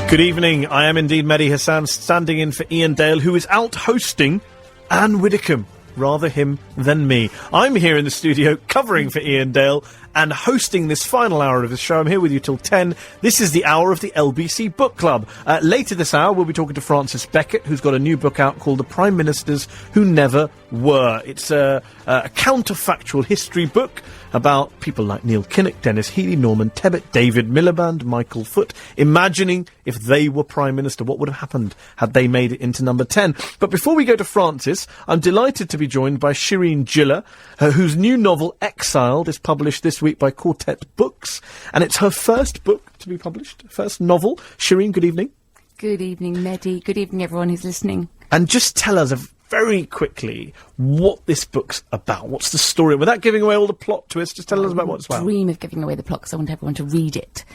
Good evening. I am indeed Mehdi Hassan, standing in for Ian Dale, who is out hosting Anne Widdecombe. Rather him than me. I'm here in the studio covering for Ian Dale and hosting this final hour of the show. I'm here with you till 10. This is the hour of the LBC Book Club. Later this hour, we'll be talking to Francis Beckett, who's got a new book out called The Prime Ministers Who Never Were. It's a counterfactual history book about people like Neil Kinnock, Dennis Healey, Norman Tebbit, David Miliband, Michael Foot, imagining if they were Prime Minister, what would have happened had they made it into number 10. But before we go to Francis, I'm delighted to be joined by Shireen Jilla, whose new novel, Exiled, is published this week by Quartet Books, and it's her first book to be published, first novel. Shireen, good evening. Good evening, Mehdi. Good evening, everyone who's listening. And just tell us very quickly what this book's about. What's the story? Without giving away all the plot twists, just tell us about what it's about. I dream of giving away the plot because I want everyone to read it.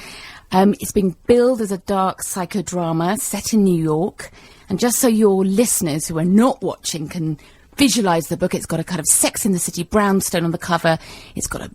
It's been billed as a dark psychodrama set in New York. And just so your listeners who are not watching can visualise the book, it's got a kind of Sex in the City brownstone on the cover. It's got a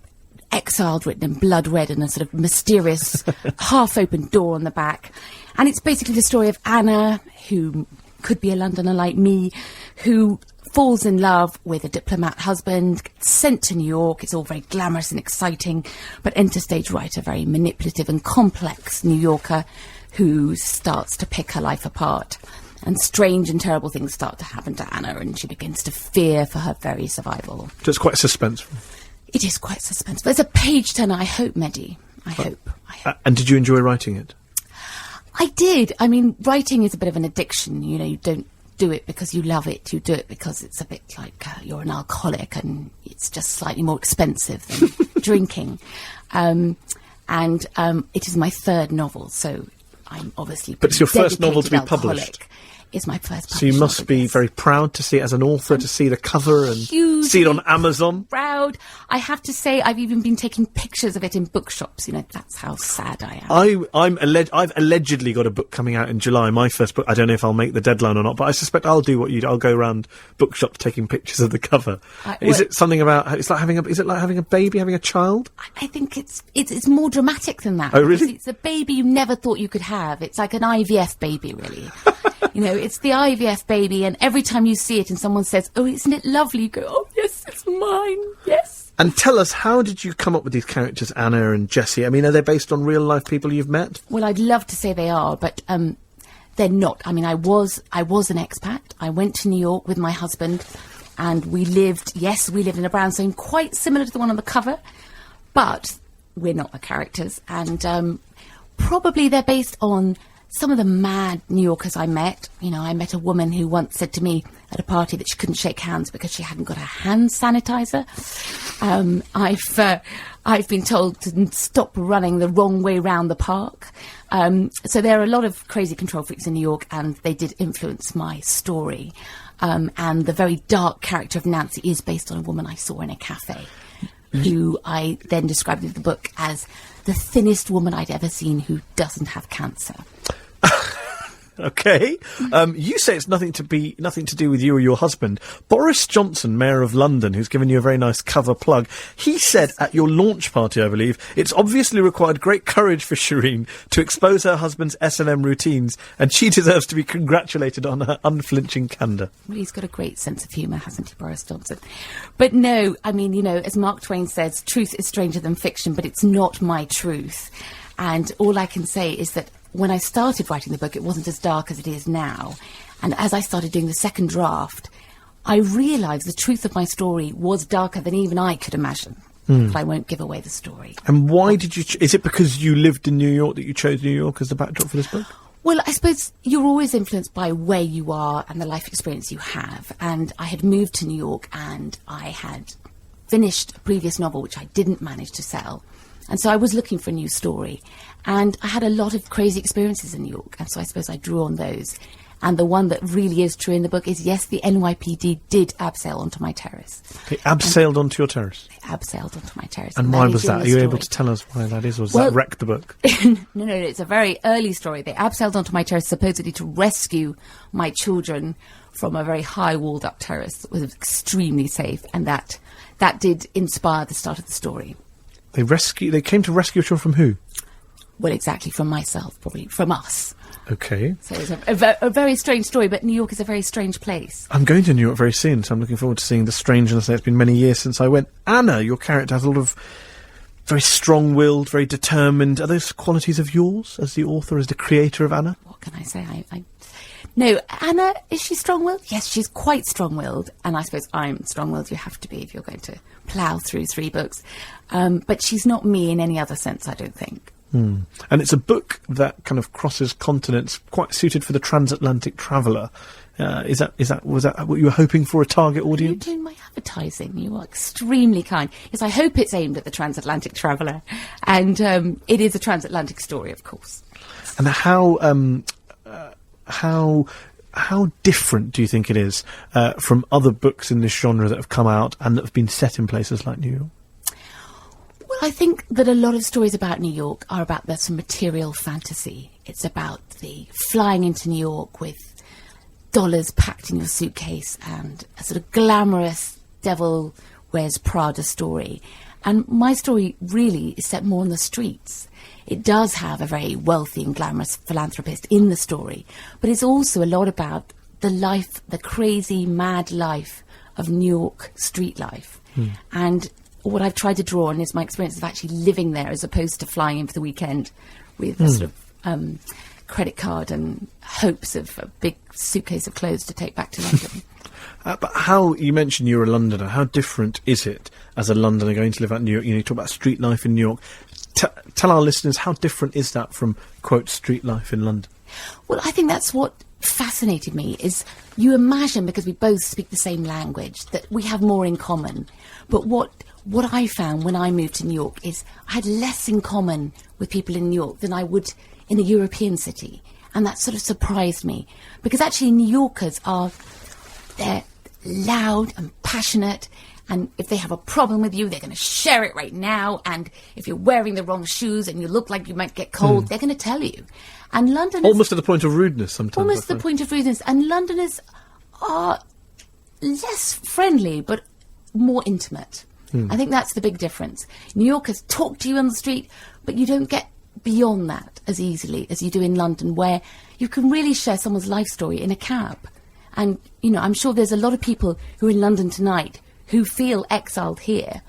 Exiled written in blood red and a sort of mysterious half-open door on the back. And it's basically the story of Anna, who could be a Londoner like me, who falls in love with a diplomat husband, gets sent to New York. It's all very glamorous and exciting, but enter stage right, a very manipulative and complex New Yorker who starts to pick her life apart. And strange and terrible things start to happen to Anna, and she begins to fear for her very survival. So it's quite suspenseful. It is quite suspenseful. It's a page-turner, I hope, Mehdi. I hope. And did you enjoy writing it? I did. I mean, writing is a bit of an addiction. You know, you don't do it because you love it. You do it because it's a bit like you're an alcoholic and it's just slightly more expensive than drinking. And it is my third novel, so I'm obviously... But it's your first novel to be alcoholic. published. It's my first So you must be very proud to see it as an author, to see the cover and see it on Amazon. Proud. I have to say, I've even been taking pictures of it in bookshops. You know, that's how sad I am. I've allegedly got a book coming out in July, my first book. I don't know if I'll make the deadline or not, but I suspect I'll do what you do. I'll go around bookshops taking pictures of the cover. Is it something about? Is it like having a baby, having a child? I think it's more dramatic than that. Oh, really? It's a baby you never thought you could have. It's like an IVF baby, really. You know, it's the IVF baby, and every time you see it and someone says, "Oh, isn't it lovely?" you go, "Oh, yes, it's mine, yes." And tell us, how did you come up with these characters, Anna and Jessie? I mean, are they based on real-life people you've met? Well, I'd love to say they are, but they're not. I mean, I was an expat. I went to New York with my husband, and we lived in a brownstone quite similar to the one on the cover, but we're not the characters, and probably they're based on some of the mad New Yorkers I met. You know, I met a woman who once said to me at a party that she couldn't shake hands because she hadn't got a hand sanitizer. I've been told to stop running the wrong way round the park. So there are a lot of crazy control freaks in New York, and they did influence my story. And the very dark character of Nancy is based on a woman I saw in a cafe, who I then described in the book as the thinnest woman I'd ever seen who doesn't have cancer. Okay. You say it's nothing to do with you or your husband. Boris Johnson, Mayor of London, who's given you a very nice cover plug, he said at your launch party, I believe, it's obviously required great courage for Shireen to expose her husband's S&M routines, and she deserves to be congratulated on her unflinching candour. Well, he's got a great sense of humour, hasn't he, Boris Johnson? But no, I mean, you know, as Mark Twain says, truth is stranger than fiction, but it's not my truth. And all I can say is that when I started writing the book, it wasn't as dark as it is now. And as I started doing the second draft, I realised the truth of my story was darker than even I could imagine. But I won't give away the story. And why did you... is it because you lived in New York that you chose New York as the backdrop for this book? Well, I suppose you're always influenced by where you are and the life experience you have. And I had moved to New York, and I had finished a previous novel, which I didn't manage to sell. And so I was looking for a new story. And I had a lot of crazy experiences in New York, and so I suppose I drew on those. And the one that really is true in the book is, yes, the NYPD did abseil onto my terrace. They abseiled onto your terrace? They abseiled onto my terrace. And why was that? Are you able to tell us why that is, or does that wreck the book? No, it's a very early story. They abseiled onto my terrace supposedly to rescue my children from a very high walled-up terrace that was extremely safe, and that did inspire the start of the story. They came to rescue children from who? Well, exactly, from myself, probably, from us. Okay. So it's a very strange story, but New York is a very strange place. I'm going to New York very soon, so I'm looking forward to seeing the strangeness. It's been many years since I went. Anna, your character has a lot of very strong-willed, very determined. Are those qualities of yours as the author, as the creator of Anna? What can I say? No, Anna, is she strong-willed? Yes, she's quite strong-willed, and I suppose I'm strong-willed. You have to be if you're going to plough through 3 books. But she's not me in any other sense, I don't think. And it's a book that kind of crosses continents, quite suited for the transatlantic traveller. Was that what you were hoping for, a target audience? You're doing my advertising. You are extremely kind. Yes, I hope it's aimed at the transatlantic traveller, and it is a transatlantic story, of course. And how different do you think it is from other books in this genre that have come out and that have been set in places like New York? Well, I think that a lot of stories about New York are about some material fantasy. It's about the flying into New York with dollars packed in your suitcase and a sort of glamorous Devil Wears Prada story. And my story really is set more on the streets. It does have a very wealthy and glamorous philanthropist in the story, but it's also a lot about the life, the crazy, mad life of New York street life. And what I've tried to draw on is my experience of actually living there as opposed to flying in for the weekend with a sort of credit card and hopes of a big suitcase of clothes to take back to London. But how, you mentioned you're a Londoner, how different is it as a Londoner going to live out in New York? You talk about street life in New York. Tell our listeners, how different is that from, quote, street life in London? Well, I think that's what fascinated me, is you imagine, because we both speak the same language, that we have more in common. But what I found when I moved to New York is I had less in common with people in New York than I would in a European city. And that sort of surprised me. Because actually New Yorkers they're loud and passionate, and if they have a problem with you, they're going to share it right now. And if you're wearing the wrong shoes and you look like you might get cold, they're going to tell you. And Londoners... Almost to the point of rudeness sometimes. Almost to the point of rudeness. And Londoners are less friendly, but more intimate. I think that's the big difference. New Yorkers talk to you on the street, but you don't get beyond that as easily as you do in London, where you can really share someone's life story in a cab. And, I'm sure there's a lot of people who are in London tonight who feel exiled here.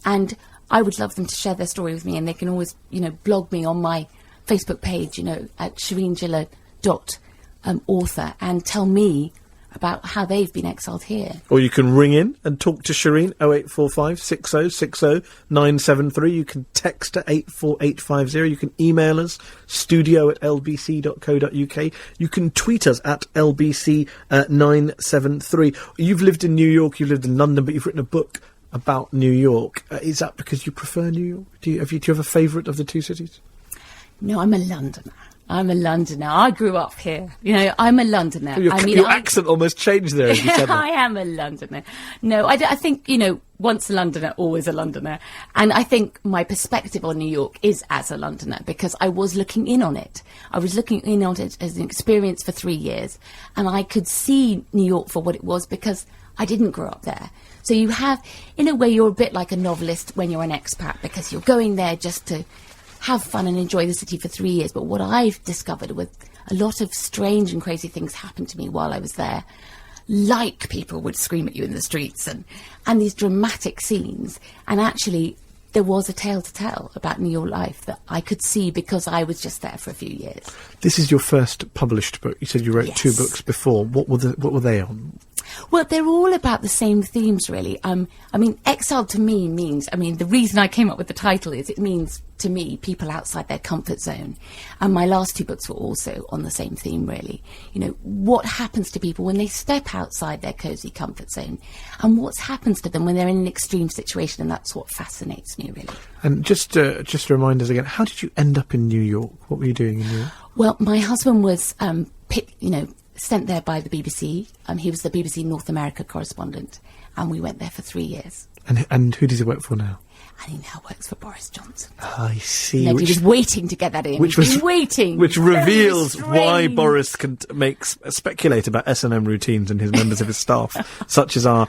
And I would love them to share their story with me, and they can always, blog me on my Facebook page, at ShireenJilla.author, and tell me about how they've been exiled here. Or you can ring in and talk to Shireen, 0845 6060 973. You can text her 84850. You can email us, studio@lbc.co.uk. You can tweet us at LBC973. You've lived in New York, you've lived in London, but you've written a book about New York. Is that because you prefer New York? Do you have a favourite of the two cities? No, I'm a Londoner. I grew up here. I'm a Londoner. Your accent almost changed there as you said that. I am a Londoner. No, I think, once a Londoner, always a Londoner. And I think my perspective on New York is as a Londoner, because I was looking in on it. I was looking in on it as an experience for 3 years. And I could see New York for what it was because I didn't grow up there. So you have, in a way, you're a bit like a novelist when you're an expat, because you're going there just to have fun and enjoy the city for 3 years. But what I've discovered was a lot of strange and crazy things happened to me while I was there. Like people would scream at you in the streets and these dramatic scenes. And actually, there was a tale to tell about New York life that I could see because I was just there for a few years. This is your first published book. You said you wrote 2 books before. What were they on? Well, they're all about the same themes, really. Exiled to me means, the reason I came up with the title is it means, to me, people outside their comfort zone. And my last 2 books were also on the same theme, really. What happens to people when they step outside their cosy comfort zone, and what happens to them when they're in an extreme situation, and that's what fascinates me, really. And just to remind us again, how did you end up in New York? What were you doing in New York? Well, my husband was, sent there by the BBC. He was the BBC North America correspondent, and we went there for 3 years. And who does he work for now? And he now works for Boris Johnson. I see. He was waiting to get that in. Which reveals why Boris can speculate about S&M routines and his members of his staff, such as our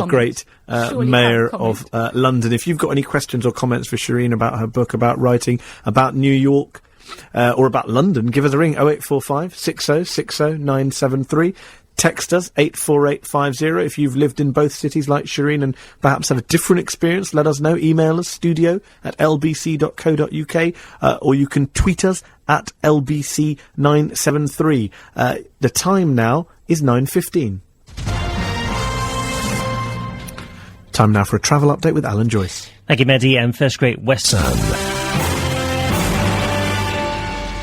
great Mayor of London. If you've got any questions or comments for Shireen about her book, about writing, about New York, or about London, give us a ring, 0845 60 60 973. Text us, 84850. If you've lived in both cities like Shireen and perhaps have a different experience, let us know. Email us, studio@lbc.co.uk, or you can tweet us at LBC973. The time now is 9:15. Time now for a travel update with Alan Joyce. Thank you, Mehdi, and first great Western.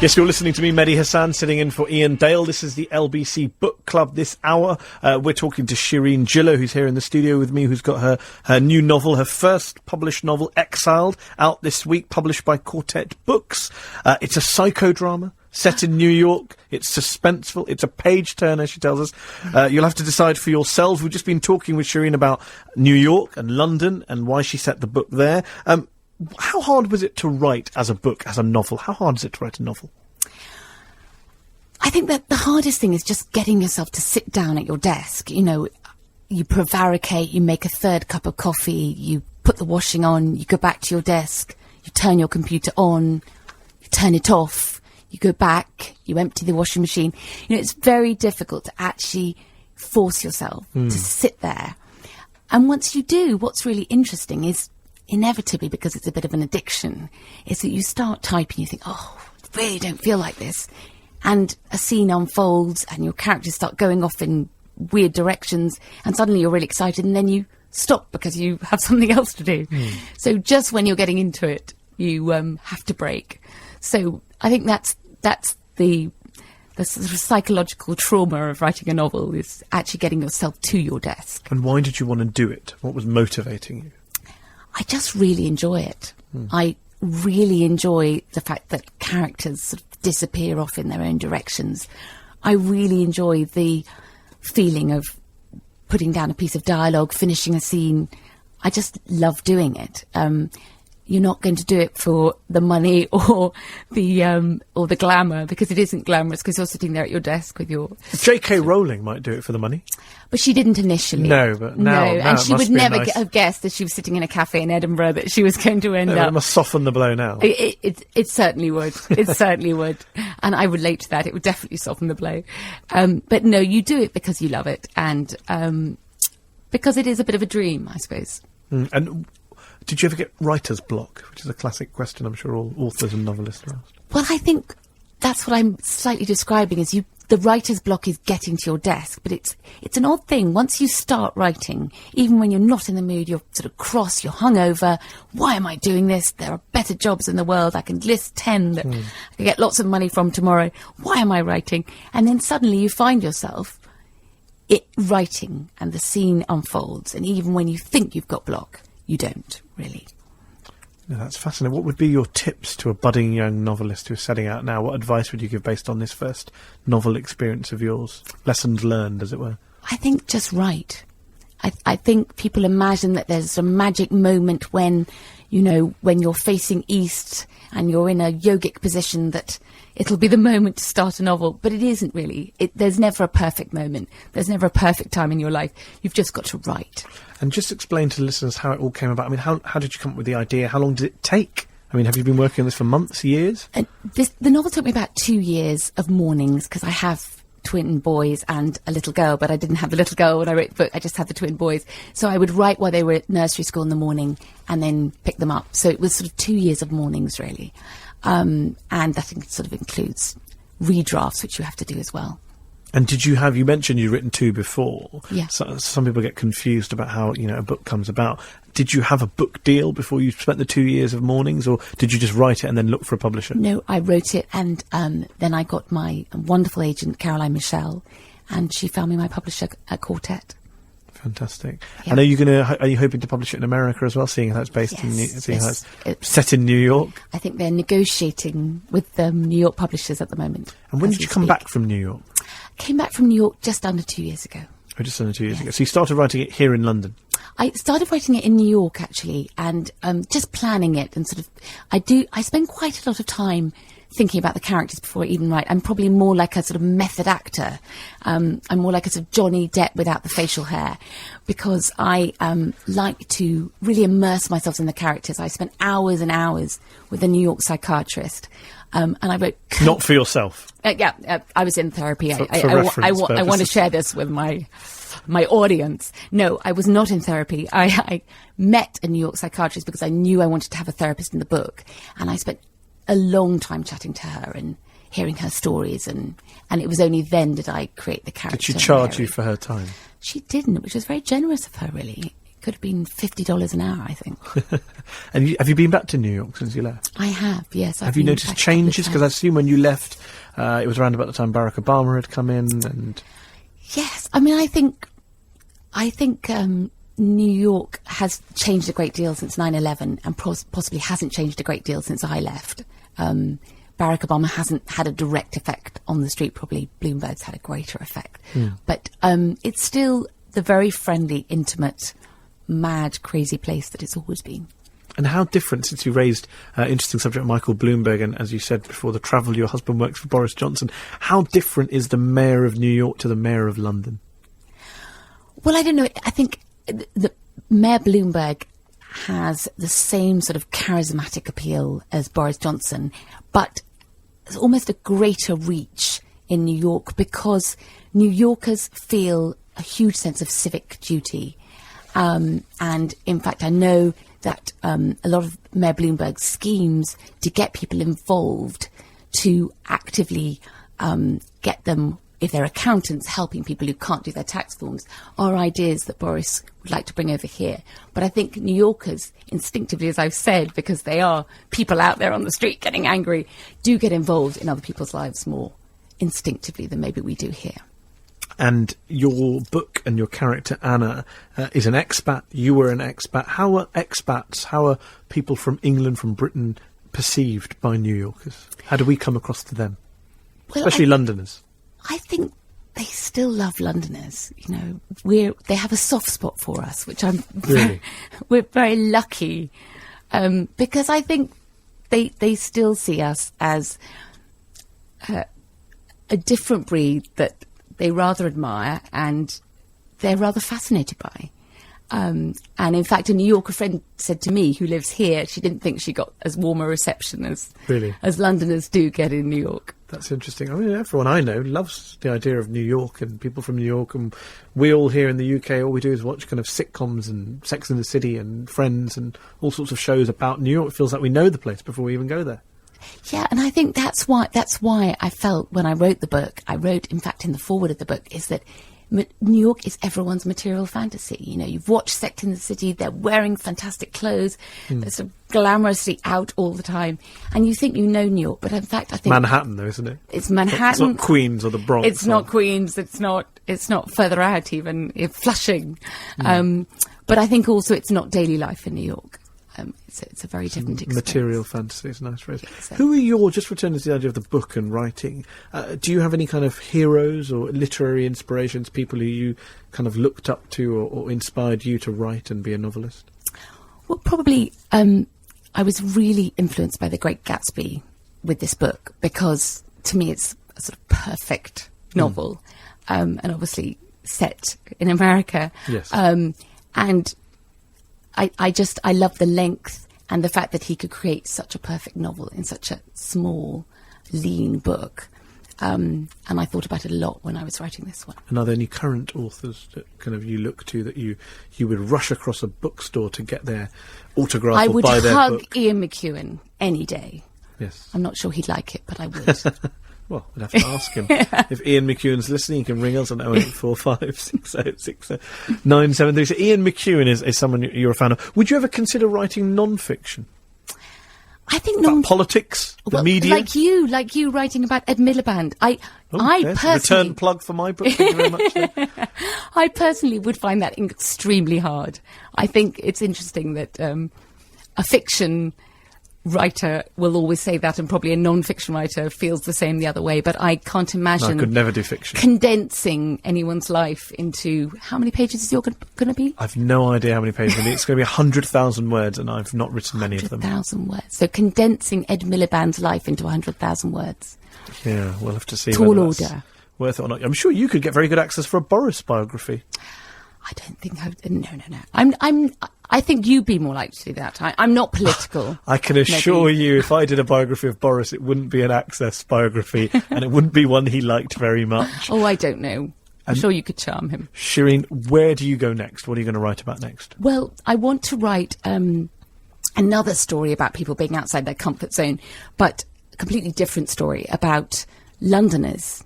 Yes, you're listening to me, Mehdi Hassan, sitting in for Ian Dale. This is the LBC Book Club this hour. We're talking to Shireen Jilla, who's here in the studio with me, who's got her new novel, her first published novel, Exiled, out this week, published by Quartet Books. It's a psychodrama set in New York. It's suspenseful. It's a page-turner, she tells us. You'll have to decide for yourselves. We've just been talking with Shireen about New York and London and why she set the book there. How hard was it to write as a book, as a novel? How hard is it to write a novel? I think that the hardest thing is just getting yourself to sit down at your desk. You know, you prevaricate, you make a third cup of coffee, you put the washing on, you go back to your desk, you turn your computer on, you turn it off, you go back, you empty the washing machine. You know, it's very difficult to actually force yourself to sit there. And once you do, what's really interesting is, inevitably, because it's a bit of an addiction, is that you start typing, you think, oh, I really don't feel like this. And a scene unfolds and your characters start going off in weird directions and suddenly you're really excited and then you stop because you have something else to do. So just when you're getting into it, you have to break. So I think that's the sort of psychological trauma of writing a novel, is actually getting yourself to your desk. And why did you want to do it? What was motivating you? I just really enjoy it. I really enjoy the fact that characters sort of disappear off in their own directions. I really enjoy the feeling of putting down a piece of dialogue, finishing a scene. I just love doing it. You're not going to do it for the money or the glamour, because it isn't glamorous, because you're sitting there at your desk with your... J.K. Rowling might do it for the money. But she didn't initially. No, but now and it she must would be never nice. have guessed that she was sitting in a cafe in Edinburgh that she was going to end It up... must soften the blow now. It certainly would. It certainly would. And I relate to that. It would definitely soften the blow. But no, you do it because you love it, and because it is a bit of a dream, I suppose. And did you ever get writer's block, which is a classic question I'm sure all authors and novelists are asked? Well, I think that's what I'm slightly describing, is the writer's block is getting to your desk, but it's an odd thing. Once you start writing, even when you're not in the mood, you're sort of cross, you're hungover. Why am I doing this? There are better jobs in the world. I can list 10 that I can get lots of money from tomorrow. Why am I writing? And then suddenly you find yourself writing, and the scene unfolds. And even when you think you've got block, you don't, really. No, that's fascinating. What would be your tips to a budding young novelist who's setting out now? What advice would you give based on this first novel experience of yours? Lessons learned, as it were. I think just write. I think people imagine that there's a magic moment when, you know, when you're facing east and you're in a yogic position, that it'll be the moment to start a novel. But it isn't really. There's never a perfect moment. There's never a perfect time in your life. You've just got to write. And just explain to listeners how it all came about. I mean, how did you come up with the idea? How long did it take? I mean, have you been working on this for months, years? The novel took me about 2 years of mornings, because I have twin boys and a little girl, but I didn't have the little girl when I wrote the book. I just had the twin boys. So I would write while they were at nursery school in the morning and then pick them up. So it was sort of 2 years of mornings, really. And that sort of includes redrafts, which you have to do as well. And you mentioned you'd written 2 before. Yeah. So, some people get confused about how, a book comes about. Did you have a book deal before you spent the 2 years of mornings, or did you just write it and then look for a publisher? No, I wrote it, and then I got my wonderful agent, Caroline Michelle, and she found me my publisher at Quartet. Fantastic. Yeah. And are you hoping to publish it in America as well, seeing how it's based how it's set in New York? I think they're negotiating with New York publishers at the moment. And when did you come back from New York? I came back from New York just under 2 years ago. Oh, just under 2 years ago. So you started writing it here in London? I started writing it in New York, actually, and just planning it, and sort of I spend quite a lot of time thinking about the characters before I even write. I'm probably more like a sort of method actor. I'm more like a sort of Johnny Depp without the facial hair, because I like to really immerse myself in the characters. I spent hours and hours with a New York psychiatrist, and I wrote... Not for yourself? I was in therapy. I want to share this with my audience. No, I was not in therapy. I met a New York psychiatrist because I knew I wanted to have a therapist in the book, and I spent a long time chatting to her and hearing her stories, and it was only then did I create the character. Did she charge Mary. you for her time? She didn't, which was very generous of her, really. It could have been $50 an hour, I think. And have you been back to New York since you left? I have, yes. Have you noticed changes? Because I assume when you left, it was around about the time Barack Obama had come in, and... Yes, I mean, I think New York has changed a great deal since 9/11, and possibly hasn't changed a great deal since I left. Barack Obama hasn't had a direct effect on the street. Probably Bloomberg's had a greater effect. But it's still the very friendly, intimate, mad, crazy place that it's always been. And how different, since you raised interesting subject Michael Bloomberg, and as you said before, the travel, your husband works for Boris Johnson, how different is the mayor of New York to the mayor of London? Well, I don't know. I think the Mayor Bloomberg has the same sort of charismatic appeal as Boris Johnson, but there's almost a greater reach in New York because New Yorkers feel a huge sense of civic duty. And in fact, I know that a lot of Mayor Bloomberg's schemes to get people involved, to actively get them, if they're accountants, helping people who can't do their tax forms, are ideas that Boris would like to bring over here. But I think New Yorkers, instinctively, as I've said, because they are people out there on the street getting angry, do get involved in other people's lives more instinctively than maybe we do here. And your book and your character, Anna, is an expat. You were an expat. How are expats, how are people from England, from Britain, perceived by New Yorkers? How do we come across to them? Well, Especially Londoners. I think they still love Londoners. You know, they have a soft spot for us, which Really? We're very lucky, because I think they still see us as a different breed that they rather admire and they're rather fascinated by. And in fact, a New Yorker friend said to me, who lives here, she didn't think she got as warm a reception as Londoners do get in New York. That's interesting. I mean, everyone I know loves the idea of New York and people from New York, and we all here in the UK, all we do is watch kind of sitcoms and Sex and the City and Friends and all sorts of shows about New York. It feels like we know the place before we even go there. Yeah, and I think that's why I felt when I wrote the book, I wrote, in fact, in the foreword of the book, is that New York is everyone's material fantasy. You know, you've watched Sex and the City, they're wearing fantastic clothes, they're sort of glamorously out all the time, and you think you know New York, but in fact I think... Manhattan, though, isn't it? It's Manhattan. It's not Queens or the Bronx. It's not Queens, it's not further out even, Flushing. But I think also it's not daily life in New York. It's a very different experience. Material fantasy, it's a nice phrase. So. Who are your, just returning to the idea of the book and writing, do you have any kind of heroes or literary inspirations, people who you kind of looked up to or inspired you to write and be a novelist? Well, probably I was really influenced by The Great Gatsby with this book, because to me it's a sort of perfect novel, and obviously set in America. Yes. And I love the length and the fact that he could create such a perfect novel in such a small, lean book. And I thought about it a lot when I was writing this one. And are there any current authors that kind of you look to that you would rush across a bookstore to get their autograph or buy their book? I would hug Ian McEwan any day. Yes. I'm not sure he'd like it, but I would. Well, we'd have to ask him. If Ian McEwan's listening, he can ring us on 0845 6060 973. So Ian McEwan is someone you're a fan of. Would you ever consider writing non-fiction? I think about politics, the media? Like you writing about Ed Miliband. I personally... Return plug for my book, thank you very much. I personally would find that extremely hard. I think it's interesting that a fiction writer will always say that, and probably a non-fiction writer feels the same the other way, but I can't No, imagine I could never do fiction. condensing anyone's life into... How many pages is yours going to be? I've no idea how many pages. It's going to be 100,000 words, and I've not written many of them. 100,000 words. So condensing Ed Miliband's life into 100,000 words. Yeah, we'll have to see Tall whether that's order. worth it or not. I'm sure you could get very good access for a Boris biography. I don't think no. I think you'd be more likely to do that. I'm not political. I can assure you, if I did a biography of Boris, it wouldn't be an Access biography, and it wouldn't be one he liked very much. Oh, I don't know. I'm sure you could charm him. Shireen, where do you go next? What are you going to write about next? Well, I want to write another story about people being outside their comfort zone, but a completely different story about Londoners,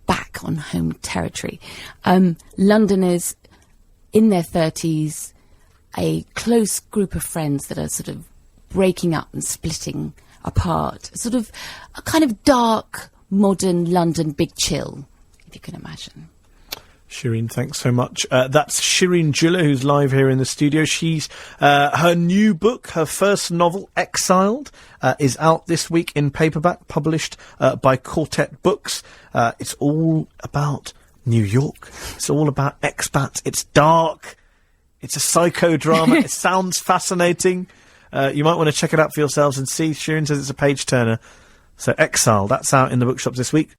back on home territory. Londoners in their 30s, a close group of friends that are sort of breaking up and splitting apart. Sort of a kind of dark, modern London Big Chill, if you can imagine. Shireen, thanks so much. That's Shireen Jilla, who's live here in the studio. She's her new book, her first novel, Exiled, is out this week in paperback, published by Quartet Books. It's all about New York. It's all about expats. It's dark. It's a psychodrama. It sounds fascinating. You might want to check it out for yourselves and see. Shireen says it's a page turner. So Exile, that's out in the bookshops this week.